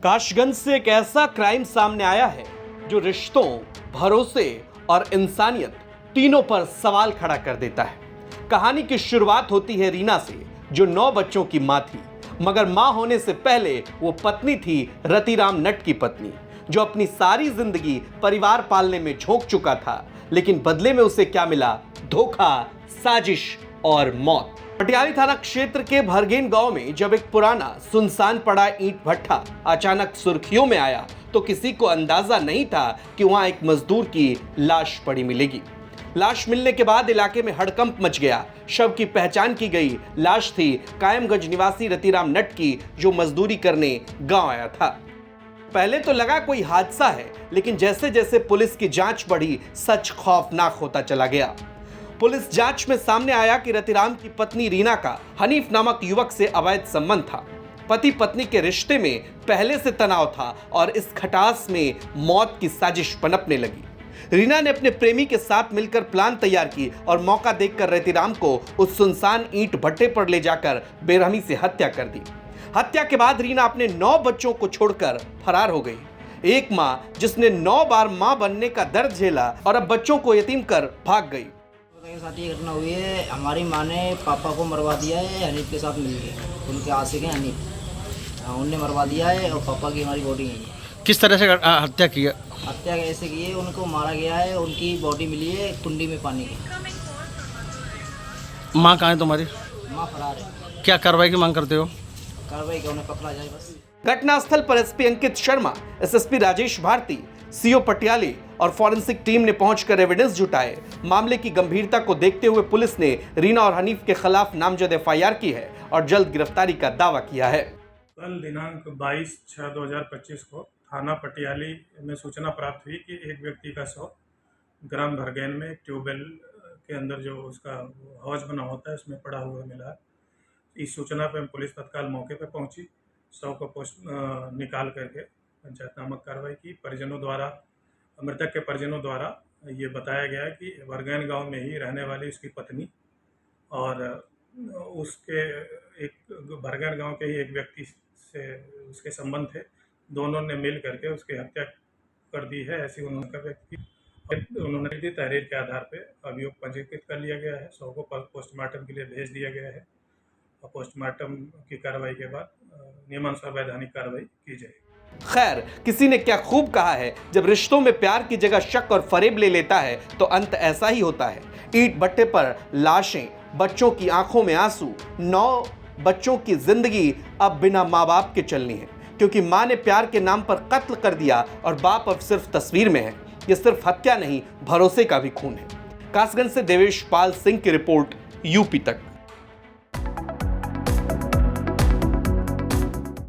काशगंज से एक ऐसा क्राइम सामने आया है जो रिश्तों, भरोसे और इंसानियत तीनों पर सवाल खड़ा कर देता है। कहानी की शुरुआत होती है रीना से, जो 9 बच्चों की मां थी, मगर मां होने से पहले वो पत्नी थी रतिराम नट की पत्नी, जो अपनी सारी जिंदगी परिवार पालने में झोंक चुका था। लेकिन बदले में उसे क्या मिला? धोखा, साजिश और मौत। पटियाली थाना क्षेत्र के भरगेन गांव में जब एक पुराना सुनसान पड़ा ईंट भट्ठा अचानक सुर्खियों में आया तो किसी को अंदाजा नहीं था कि वहां एक मजदूर की लाश पड़ी मिलेगी। लाश मिलने के बाद इलाके में हड़कंप मच गया। शव की पहचान की गई। लाश थी कायमगंज निवासी रतिराम नट की, जो मजदूरी करने गांव आया था। पहले तो लगा कोई हादसा है, लेकिन जैसे जैसे पुलिस की जांच बढ़ी, सच खौफनाक होता चला गया। पुलिस जांच में सामने आया कि रतिराम की पत्नी रीना का हनीफ नामक युवक से अवैध संबंध था। पति पत्नी के रिश्ते में पहले से तनाव था और इस खटास में मौत की साजिश पनपने लगी। रीना ने अपने प्रेमी के साथ मिलकर प्लान तैयार की और मौका देखकर रतिराम को उस सुनसान ईंट भट्टे पर ले जाकर बेरहमी से हत्या कर दी। हत्या के बाद रीना अपने 9 बच्चों को छोड़कर फरार हो गई। एक मां जिसने 9 बार मां बनने का दर्द झेला और अब बच्चों को यतीम कर भाग गई। के साथ ये घटना हुई है। हमारी माँ ने पापा को मरवा दिया है हनीफ के साथ मिलके। उनके आशिक हैं हनीफ, उनने मरवा दिया है और पापा की हमारी बॉडी नहीं है। किस तरह से हत्या की है? हत्या कैसे की है? उनको मारा गया है, उनकी बॉडी मिली है कुंडी में पानी की। माँ कहाँ है तुम्हारी? माँ फरार है। क्या कार्रवाई की मांग करते हो? कार्रवाई का उन्हें पकड़ा जाए बस। घटनास्थल पर SP Ankit Sharma, SSP Rajesh Bharti, CO Patiyali और फॉरेंसिक टीम ने पहुंचकर एविडेंस जुटाए। मामले की गंभीरता को देखते हुए पुलिस ने रीना और हनीफ के खिलाफ नामजद एफआईआर की है और जल्द गिरफ्तारी का दावा किया है। कल दिनांक 22/6/2025 को थाना पटियाली में सूचना प्राप्त हुई कि एक व्यक्ति का शव ग्राम भरगैन में ट्यूबवेल के अंदर जो उसका हौज बना होता है उसमें पड़ा हुआ मिला। इस सूचना पर पुलिस तत्काल मौके पर पहुंची। शव को निकाल करके पंचायतनामक कार्रवाई की। परिजनों द्वारा, मृतक के परिजनों द्वारा ये बताया गया कि भरगैन गांव में ही रहने वाली उसकी पत्नी और उसके एक भरगैन गांव के ही एक व्यक्ति से उसके संबंध थे। दोनों ने मिल करके उसकी हत्या कर दी है, ऐसी उन्होंने दी। तहरीर के आधार पर अभियोग पंजीकृत कर लिया गया है। शव को पोस्टमार्टम के लिए भेज दिया गया है और पोस्टमार्टम की कार्रवाई के बाद नियमानुसार वैधानिक कार्रवाई की जाएगी। खैर, किसी ने क्या खूब कहा है, जब रिश्तों में प्यार की जगह शक और फरेब ले लेता है तो अंत ऐसा ही होता है। ईंट भट्टे पर लाशें, बच्चों की आंखों में आंसू, 9 बच्चों की जिंदगी अब बिना माँ बाप के चलनी है, क्योंकि माँ ने प्यार के नाम पर कत्ल कर दिया और बाप अब सिर्फ तस्वीर में है। यह सिर्फ हत्या नहीं, भरोसे का भी खून है। कासगंज से देवेश पाल सिंह की रिपोर्ट, यूपी तक।